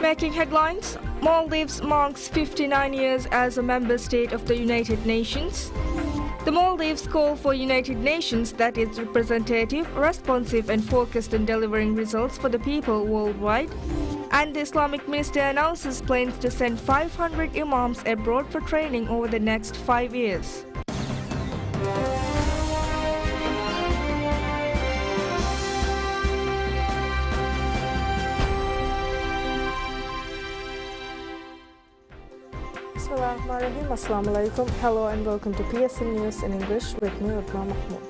Making headlines, Maldives marks 59 years as a member state of the United Nations. The Maldives call for United Nations that is representative, responsive and focused on delivering results for the people worldwide. And the Islamic minister announces plans to send 500 imams abroad for training over the next 5 years. Bismillahirrahmanirrahim. Assalamu alaikum. Hello and welcome to PSM News in English with me, Utma Mahmoud.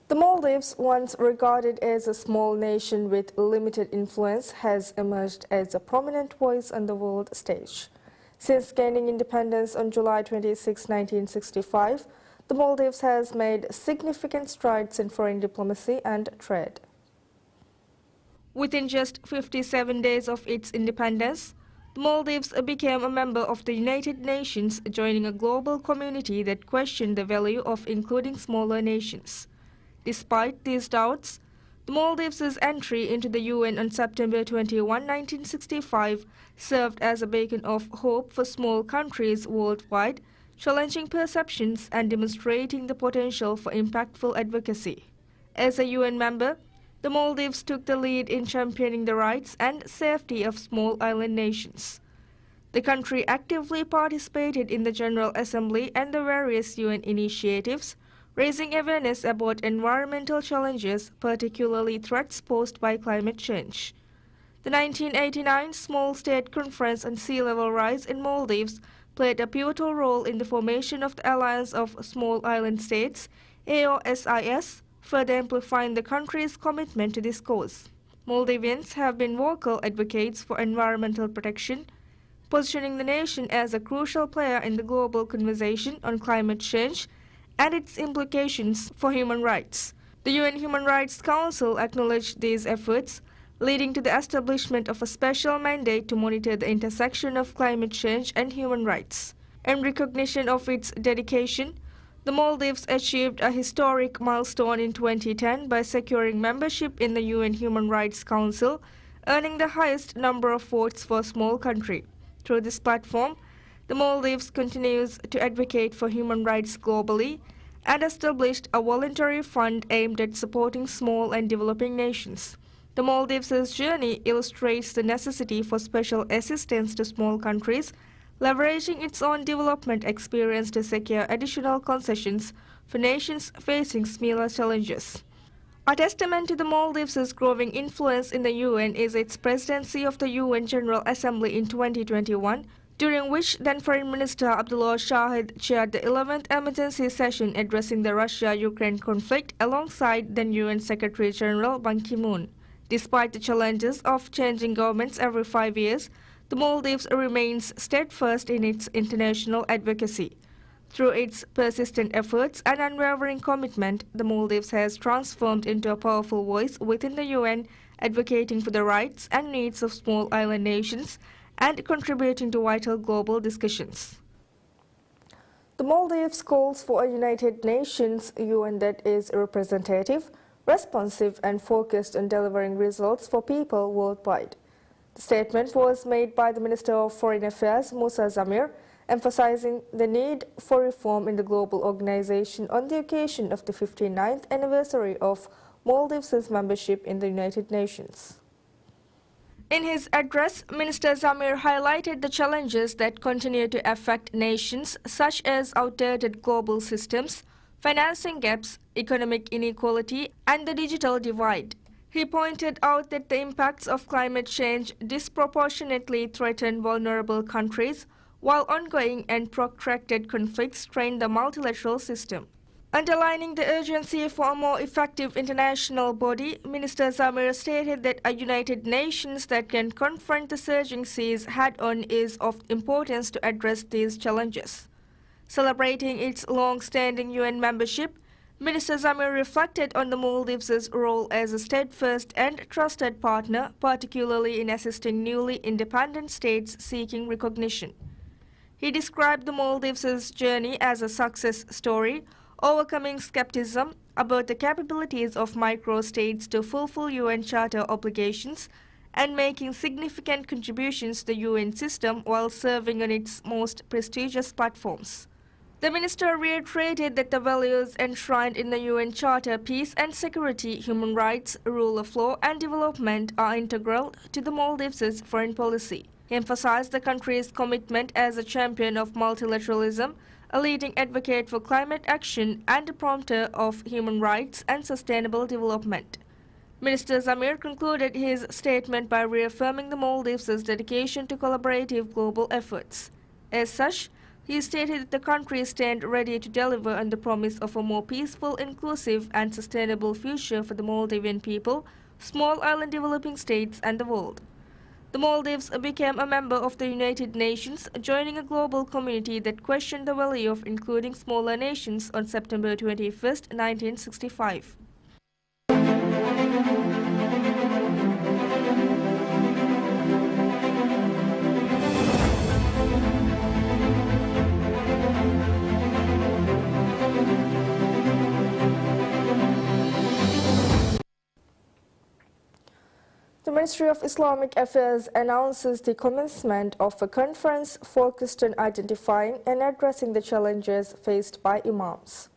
The Maldives, once regarded as a small nation with limited influence, has emerged as a prominent voice on the world stage. Since gaining independence on July 26, 1965, the Maldives has made significant strides in foreign diplomacy and trade. Within just 57 days of its independence, the Maldives became a member of the United Nations, joining a global community that questioned the value of including smaller nations. Despite these doubts, the Maldives' entry into the UN on September 21, 1965 served as a beacon of hope for small countries worldwide, challenging perceptions and demonstrating the potential for impactful advocacy. As a UN member, the Maldives took the lead in championing the rights and safety of small island nations. The country actively participated in the General Assembly and the various UN initiatives, raising awareness about environmental challenges, particularly threats posed by climate change. The 1989 Small State Conference on Sea Level Rise in Maldives played a pivotal role in the formation of the Alliance of Small Island States, AOSIS, further amplifying the country's commitment to this cause. Maldivians have been vocal advocates for environmental protection, positioning the nation as a crucial player in the global conversation on climate change and its implications for human rights. The UN Human Rights Council acknowledged these efforts, leading to the establishment of a special mandate to monitor the intersection of climate change and human rights. In recognition of its dedication, the Maldives achieved a historic milestone in 2010 by securing membership in the UN Human Rights Council, earning the highest number of votes for a small country. Through this platform, the Maldives continues to advocate for human rights globally and established a voluntary fund aimed at supporting small and developing nations. The Maldives' journey illustrates the necessity for special assistance to small countries, leveraging its own development experience to secure additional concessions for nations facing similar challenges. A testament to the Maldives' growing influence in the UN is its presidency of the UN General Assembly in 2021, during which then Foreign Minister Abdullah Shahid chaired the 11th emergency session addressing the Russia-Ukraine conflict alongside then UN Secretary General Ban Ki-moon. Despite the challenges of changing governments every 5 years, the Maldives remains steadfast in its international advocacy. Through its persistent efforts and unwavering commitment, the Maldives has transformed into a powerful voice within the UN, advocating for the rights and needs of small island nations and contributing to vital global discussions. The Maldives calls for a United Nations UN that is representative, responsive and focused on delivering results for people worldwide. The statement was made by the Minister of Foreign Affairs, Musa Zamir, emphasizing the need for reform in the global organization on the occasion of the 59th anniversary of Maldives' membership in the United Nations. In his address, Minister Zamir highlighted the challenges that continue to affect nations, such as outdated global systems, financing gaps, economic inequality, and the digital divide. He pointed out that the impacts of climate change disproportionately threaten vulnerable countries, while ongoing and protracted conflicts strain the multilateral system. Underlining the urgency for a more effective international body, Minister Zamir stated that a United Nations that can confront the surging seas head-on is of importance to address these challenges. Celebrating its long-standing UN membership, Minister Zamir reflected on the Maldives' role as a steadfast and trusted partner, particularly in assisting newly independent states seeking recognition. He described the Maldives' journey as a success story, overcoming skepticism about the capabilities of micro-states to fulfill UN Charter obligations and making significant contributions to the UN system while serving on its most prestigious platforms. The minister reiterated that the values enshrined in the UN Charter, peace and security, human rights, rule of law and development are integral to the Maldives' foreign policy. He emphasized the country's commitment as a champion of multilateralism, a leading advocate for climate action and a promoter of human rights and sustainable development. Minister Zamir concluded his statement by reaffirming the Maldives' dedication to collaborative global efforts. As such, he stated that the country stands ready to deliver on the promise of a more peaceful, inclusive and sustainable future for the Maldivian people, small island developing states and the world. The Maldives became a member of the United Nations, joining a global community that questioned the value of including smaller nations on September 21, 1965. The Ministry of Islamic Affairs announces the commencement of a conference focused on identifying and addressing the challenges faced by imams.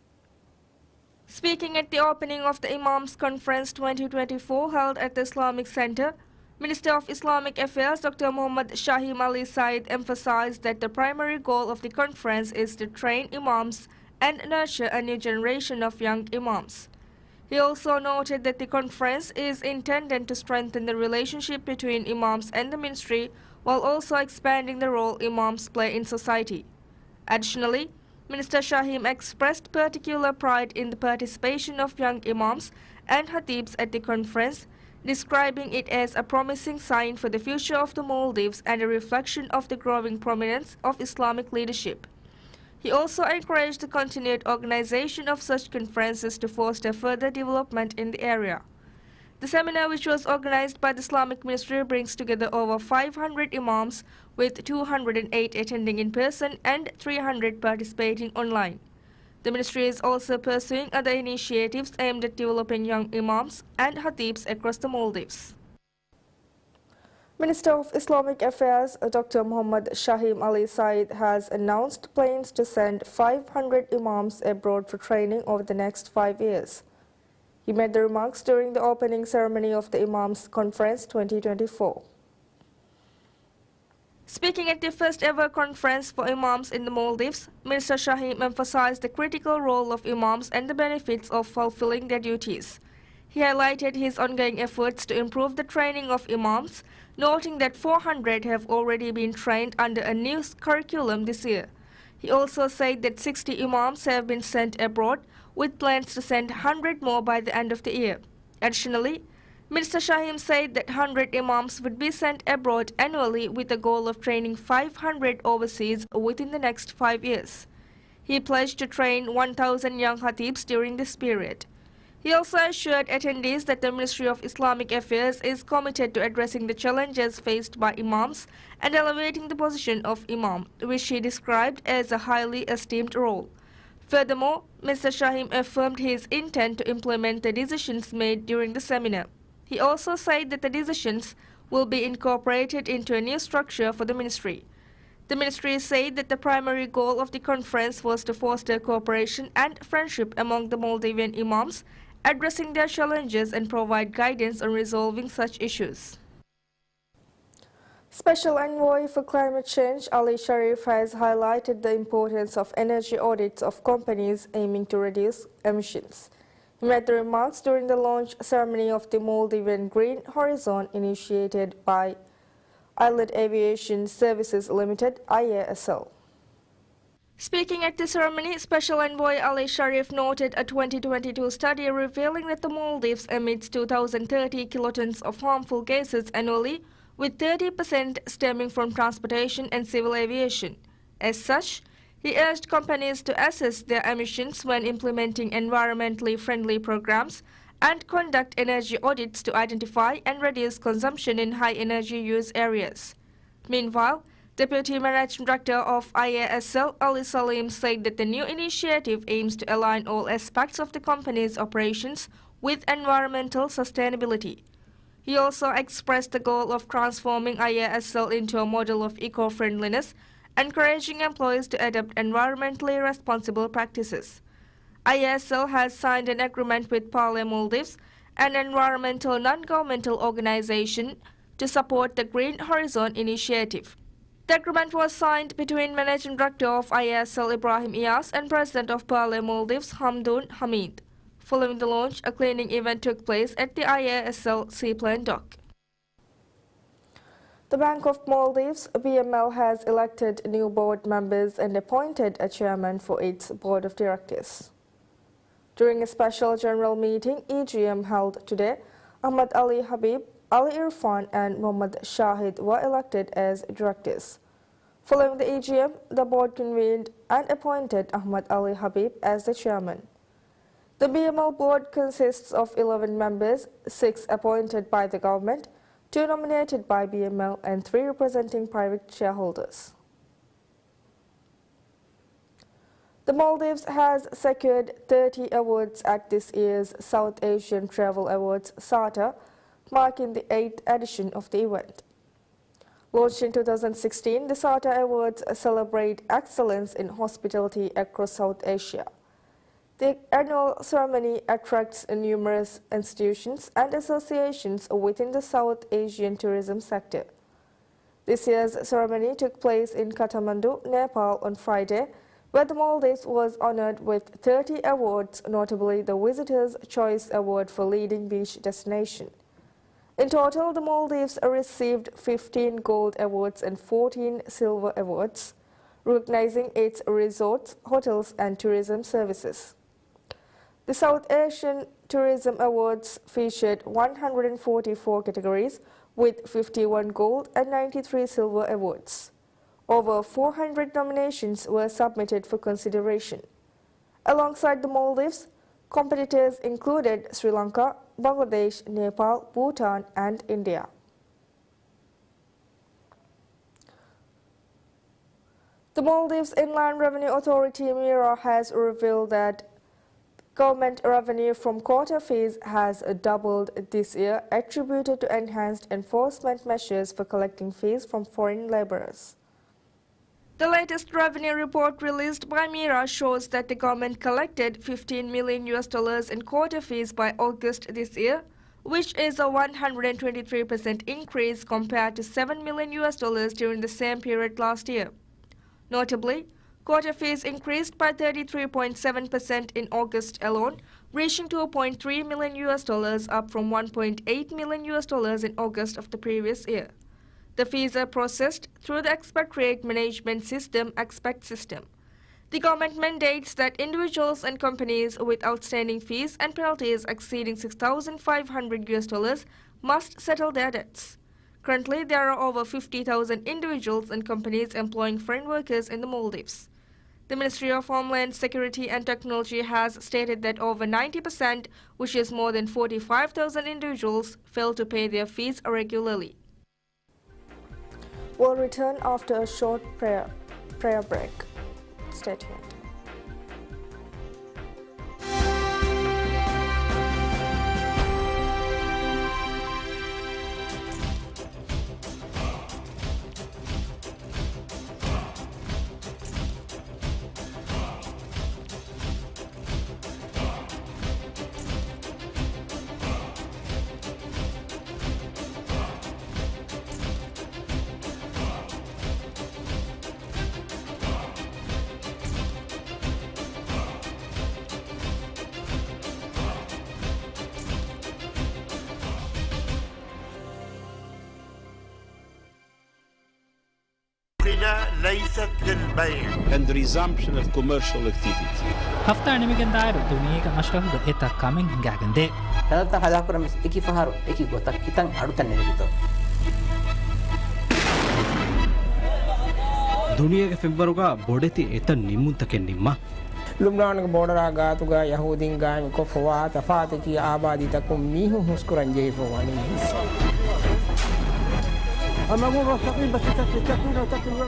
Speaking at the opening of the Imams Conference 2024 held at the Islamic Center, Minister of Islamic Affairs Dr. Muhammad Shahim Ali Said emphasized that the primary goal of the conference is to train imams and nurture a new generation of young imams. He also noted that the conference is intended to strengthen the relationship between imams and the ministry while also expanding the role imams play in society. Additionally, Minister Shahim expressed particular pride in the participation of young imams and khatibs at the conference, describing it as a promising sign for the future of the Maldives and a reflection of the growing prominence of Islamic leadership. He also encouraged the continued organization of such conferences to foster further development in the area. The seminar, which was organized by the Islamic Ministry, brings together over 500 imams, with 208 attending in person and 300 participating online. The ministry is also pursuing other initiatives aimed at developing young imams and khatibs across the Maldives. Minister of Islamic Affairs Dr. Muhammad Shahim Ali Said has announced plans to send 500 imams abroad for training over the next 5 years. He made the remarks during the opening ceremony of the Imams Conference 2024. Speaking at the first ever conference for imams in the Maldives, Minister Shahim emphasized the critical role of imams and the benefits of fulfilling their duties. He highlighted his ongoing efforts to improve the training of imams, noting that 400 have already been trained under a new curriculum this year. He also said that 60 imams have been sent abroad, with plans to send 100 more by the end of the year. Additionally, Minister Shahim said that 100 imams would be sent abroad annually with the goal of training 500 overseas within the next 5 years. He pledged to train 1,000 young khatibs during this period. He also assured attendees that the Ministry of Islamic Affairs is committed to addressing the challenges faced by imams and elevating the position of imam, which he described as a highly esteemed role. Furthermore, Mr. Shahim affirmed his intent to implement the decisions made during the seminar. He also said that the decisions will be incorporated into a new structure for the ministry. The ministry said that the primary goal of the conference was to foster cooperation and friendship among the Maldivian imams, addressing their challenges and provide guidance on resolving such issues. Special Envoy for Climate Change Ali Sharif has highlighted the importance of energy audits of companies aiming to reduce emissions. He made the remarks during the launch ceremony of the Maldivian Green Horizon initiated by Island Aviation Services Limited, IASL. Speaking at the ceremony, Special Envoy Ali Sharif noted a 2022 study revealing that the Maldives emits 2,030 kilotons of harmful gases annually, with 30% stemming from transportation and civil aviation. As such, He urged companies to assess their emissions when implementing environmentally friendly programs and conduct energy audits to identify and reduce consumption in high energy use areas. Meanwhile, Deputy Managing Director of IASL Ali Salim said that the new initiative aims to align all aspects of the company's operations with environmental sustainability. He also expressed the goal of transforming IASL into a model of eco-friendliness, encouraging employees to adopt environmentally responsible practices. IASL has signed an agreement with Pale Maldives, an environmental non-governmental organization, to support the Green Horizon initiative. The agreement was signed between Managing Director of IASL Ibrahim Iyas and President of Pale Maldives Hamdoun Hamid. Following the launch, a cleaning event took place at the IASL seaplane dock. The Bank of Maldives, BML, has elected new board members and appointed a chairman for its board of directors. During a special general meeting, EGM held today, Ahmad Ali Habib, Ali Irfan and Mohammad Shahid were elected as directors. Following the EGM, the board convened and appointed Ahmad Ali Habib as the chairman. The BML board consists of 11 members, 6 appointed by the government, 2 nominated by BML and 3 representing private shareholders. The Maldives has secured 30 awards at this year's South Asian Travel Awards SATA, marking the 8th edition of the event. Launched in 2016, the SATA Awards celebrate excellence in hospitality across South Asia. The annual ceremony attracts numerous institutions and associations within the South Asian tourism sector. This year's ceremony took place in Kathmandu, Nepal on Friday, where the Maldives was honored with 30 awards, notably the Visitor's Choice Award for Leading Beach Destination. In total, the Maldives received 15 gold awards and 14 silver awards, recognizing its resorts, hotels and tourism services. The South Asian Tourism Awards featured 144 categories with 51 gold and 93 silver awards. Over 400 nominations were submitted for consideration. Alongside the Maldives, competitors included Sri Lanka, Bangladesh, Nepal, Bhutan and India. The Maldives Inland Revenue Authority MIRA has revealed that government revenue from quota fees has doubled this year, attributed to enhanced enforcement measures for collecting fees from foreign laborers. The latest revenue report released by MIRA shows that the government collected $15 million in quota fees by August this year, which is a 123% increase compared to $7 million during the same period last year. Notably, quota fees increased by 33.7% in August alone, reaching $2.3 million, up from $1.8 million in August of the previous year. The fees are processed through the expatriate management system, Expat system. The government mandates that individuals and companies with outstanding fees and penalties exceeding $6,500 must settle their debts. Currently, there are over 50,000 individuals and companies employing foreign workers in the Maldives. The Ministry of Homeland Security and Technology has stated that over 90%, which is more than 45,000 individuals, fail to pay their fees regularly. We'll return after a short prayer break. Stay tuned. ليست للبيع. And the resumption of commercial activity. Hafta ni migen dairo dunia ka nashka huda eta coming gagande. Tanata hada kuram iki faharo iki gotak kitang adutan ne gitu. ದುನಿಯಾಗೆ ಫೆಬ್ರವರಿಗ ಬೊಡೆತಿ ಎತ ನಿಮ್ಮುಂತಕ್ಕೆ ನಿಮ್ಮ लुबनान के border आगातुगा यहूदीन गाय को fava तफात की आबादी तक मीहु हुस्कुरंजे फवानी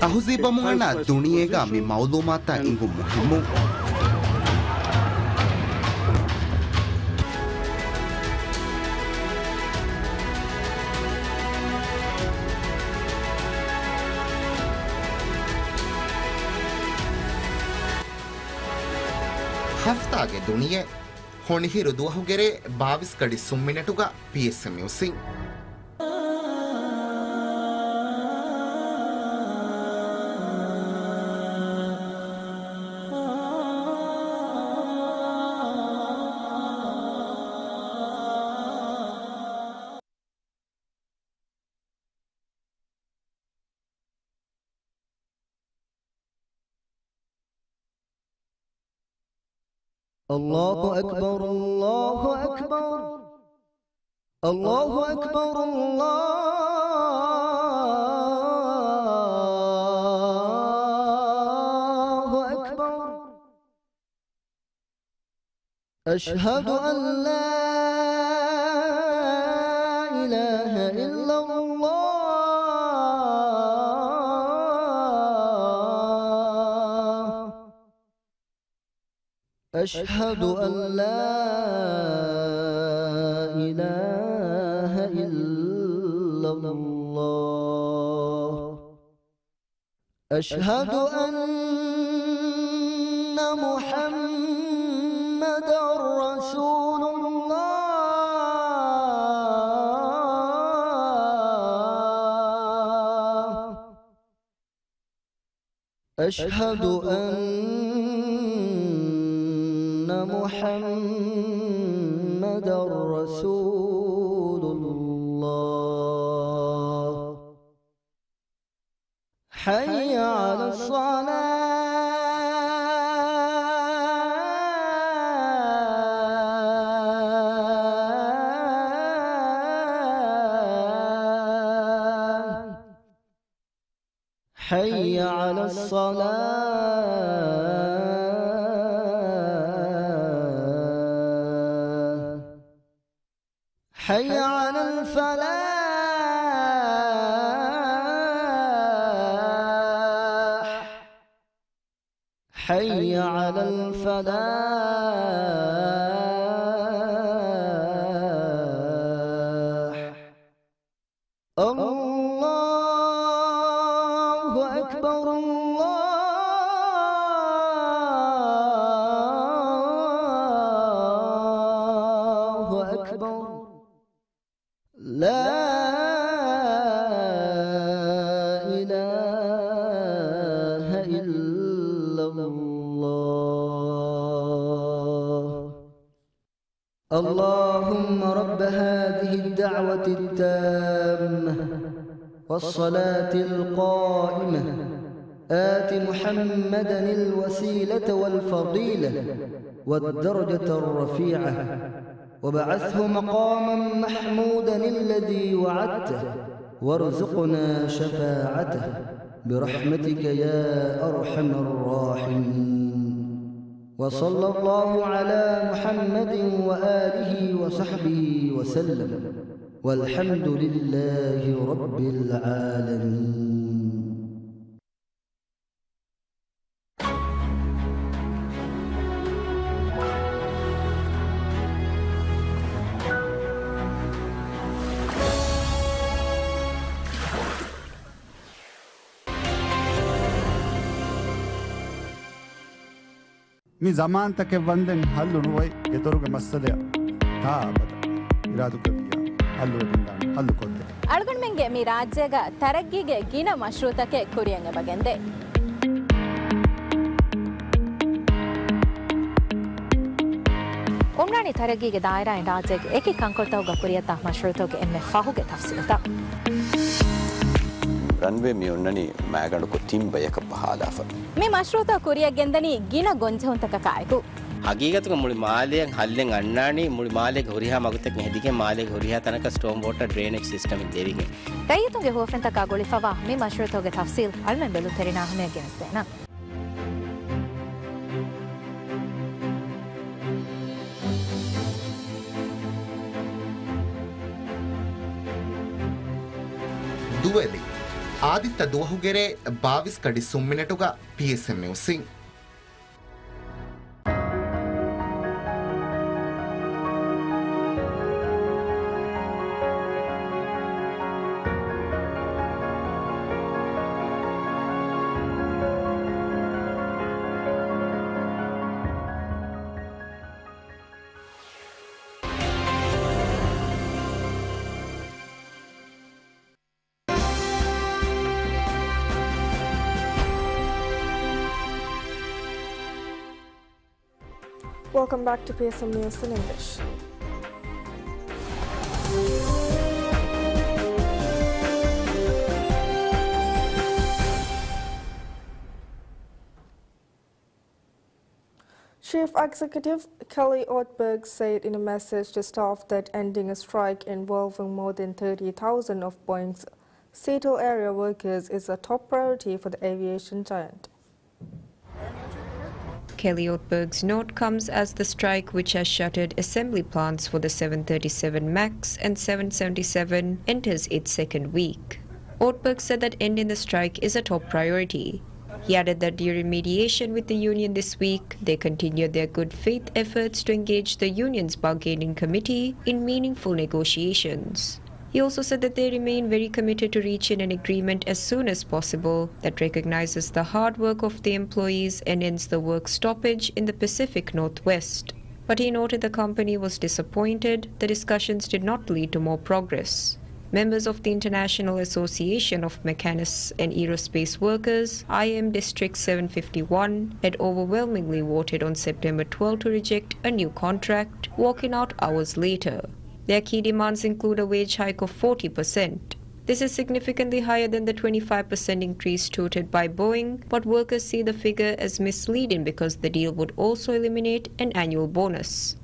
तहज़ीब मुहना दुनियागा मी मालूमाता इंगु मुहिम्मु ಹಫ್ತಾಗೆ ದುನಿಯೆ ಹೊಣಿಹಿರು ದುವಹುಗೆರೆ 22 ಕಡಿ ಸುಮ್ಮಿನಟುಗ PSMNEWS الله أكبر الله أكبر الله أكبر الله أكبر أشهد أن لا إله إلا الله أشهد أن لا إله إلا الله أشهد أن محمدا رسول الله أشهد أن محمد رسول الله حي على الصلاة حي على الصلاة حي على الفلاح حي على الفلاح الله أكبر الله أكبر لا إله إلا الله اللهم رب هذه الدعوة التامة والصلاة القائمة آت محمدا الوسيلة والفضيلة والدرجة الرفيعة وبعثه مقاما محمودا الذي وعدته وارزقنا شفاعته برحمتك يا أرحم الراحمين وصلى الله على محمد وآله وصحبه وسلم والحمد لله رب العالمين. मी ज़मान तक वंदन हल्लु नुवै एतोरुगे मसले ताबद इरादु कविया हल्लु दिंदान हल्लु कोद्दे ಅಳಗಣ ಮೆಂಗೆ ಮೀ ರಾಜ್ಯಗ ತರಗ್ಗಿಗೆ ಗಿನ ಮಶ್ರೂತಕ್ಕೆ ಕುರಿಯಂಗೆ ಬಗೆಂದೆ ಉಮ್ರಾಣಿ ತರಗ್ಗಿಗೆ ದಾಯರಾ ರಾಜ್ಯಗೆ ಏಕಿ ಕಂಕೊಳ್ತಾವುಗ ಕುರಿಯತ ಮಶ್ರೂತಗೆ ಎಮ್ಮೆ ಫಹುಗೆ ತಫ್ಸಿಲತ ರನ್ವೇ ಮಿ ಉನ್ನನಿ ಮ್ಯಾಗಣಕು ತಿಂಬಯಕ ಬಹಾಲಾಫ ಮಿ ಮಶ್ರೂತ ಕುರಿಯಗೆಂದನಿ ಗಿನ ಗೊಂಜೆಹುಂತಕ ಕಾಯಕು ಹಗೀಗತುಗ ಮುಳಿ ಮಾಲೆಯಂ ಹಲ್ಲೆಂ ಅಣ್ಣಾಣಿ ಮುಳಿ ಮಾಲೆಗೆ ಹುರಿಹಾ ಮಗುತಕ್ ನೆಹದಿಗೆ ಮಾಲೆಗೆ ಹುರಿಹಾ ತನಕ ಸ್ಟೋಮ್ ವಾಟರ್ ಡ್ರೈನೇಜ್ ಸಿಸ್ಟಮ್ ದೇವಿಗೆ ಕೈಯತುಗೆ ಹೋಫೆಂತ ಕಾಗೋಳಿ ಫವಾ ಮಿ ಮಶ್ರೂತೋಗೆ ತಫ್ಸೀಲ್ ಅಲ್ಮೆನ್ ಬೆಲು ತೆರಿನಾ ಹಮೆ ಗೆನಸ್ತೇನ ದುವೆಲಿ ಆದಿತ್ತ ದುವಹುಗೆರೆ 22 ಕಡಿ ಸುಮ್ಮಿನೆಟುಗ PSMNEWS Singh Welcome back to PSMNEWS in English. Chief Executive Kelly Ortberg said in a message to staff that ending a strike involving more than 30,000 of Boeing's Seattle area workers is a top priority for the aviation giant. Kelly Ortberg's note comes as the strike, which has shuttered assembly plants for the 737 MAX and 777, enters its second week. Ortberg said that ending the strike is a top priority. He added that during mediation with the union this week, they continued their good faith efforts to engage the union's bargaining committee in meaningful negotiations. He also said that they remain very committed to reaching an agreement as soon as possible that recognizes the hard work of the employees and ends the work stoppage in the Pacific Northwest. But he noted the company was disappointed the discussions did not lead to more progress. Members of the International Association of Mechanists and Aerospace Workers, IM District 751, had overwhelmingly voted on September 12 to reject a new contract, walking out hours later. Their key demands include a wage hike of 40%. This is significantly higher than the 25% increase touted by Boeing, but workers see the figure as misleading because the deal would also eliminate an annual bonus.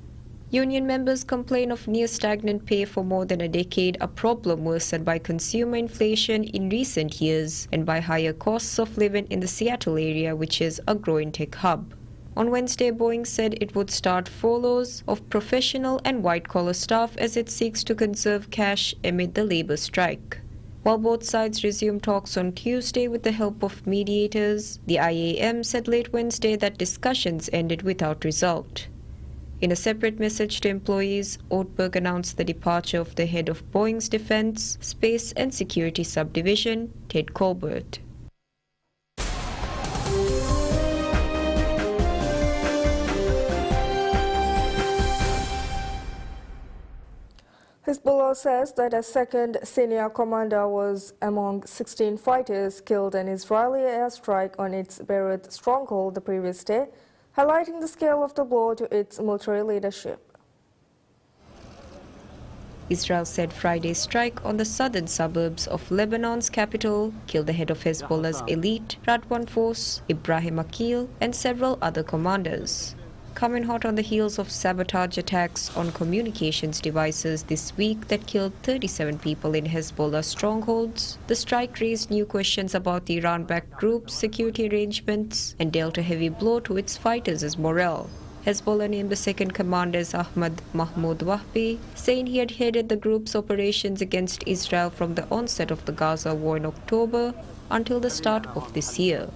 Union members complain of near-stagnant pay for more than a decade, a problem worsened by consumer inflation in recent years and by higher costs of living in the Seattle area, which is a growing tech hub. On Wednesday, Boeing said it would start furloughs of professional and white-collar staff as it seeks to conserve cash amid the labor strike. While both sides resumed talks on Tuesday with the help of mediators, the IAM said late Wednesday that discussions ended without result. In a separate message to employees, Ortberg announced the departure of the head of Boeing's Defense, Space and Security Subdivision, Ted Colbert. Hezbollah says that a second senior commander was among 16 fighters killed in Israeli airstrike on its Beirut stronghold the previous day, highlighting the scale of the blow to its military leadership. Israel said Friday's strike on the southern suburbs of Lebanon's capital killed the head of Hezbollah's elite Radwan force, Ibrahim Akil, and several other commanders. Coming hot on the heels of sabotage attacks on communications devices this week that killed 37 people in Hezbollah strongholds, the strike raised new questions about the Iran-backed group's security arrangements and dealt a heavy blow to its fighters' morale. Hezbollah named the second commander as Ahmad Mahmoud Wahbi, saying he had headed the group's operations against Israel from the onset of the Gaza war in October until the start of this year.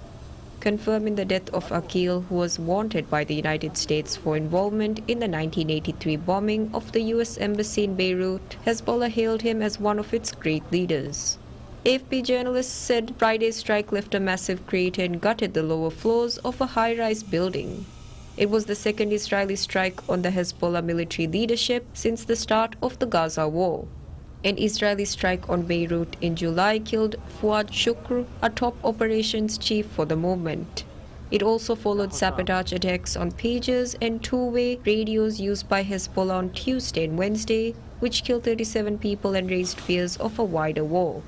Confirming the death of Akil, who was wanted by the United States for involvement in the 1983 bombing of the U.S. Embassy in Beirut, Hezbollah hailed him as one of its great leaders. AFP journalists said Friday's strike left a massive crater and gutted the lower floors of a high-rise building. It was the second Israeli strike on the Hezbollah military leadership since the start of the Gaza war. An Israeli strike on Beirut in July killed Fuad Shukr, a top operations chief for the movement. It also followed sabotage attacks on pagers and two-way radios used by Hezbollah on Tuesday and Wednesday, which killed 37 people and raised fears of a wider war.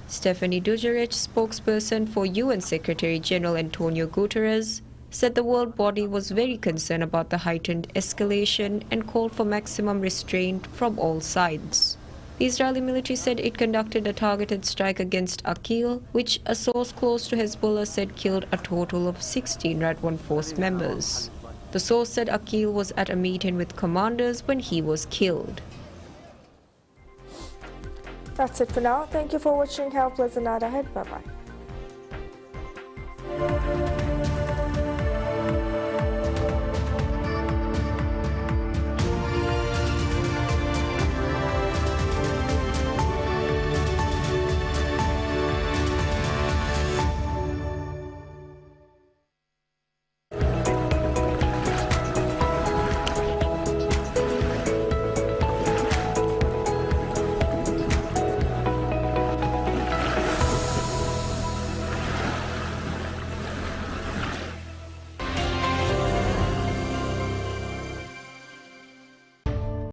Stephanie Dujarric, spokesperson for UN Secretary General Antonio Guterres, said the world body was very concerned about the heightened escalation and called for maximum restraint from all sides. The Israeli military said it conducted a targeted strike against Aqil, which a source close to Hezbollah said killed a total of 16 Radwan Force members. The source said Aqil was at a meeting with commanders when he was killed. That's it for now. Thank you for watching. Have a pleasant night ahead. Bye-bye.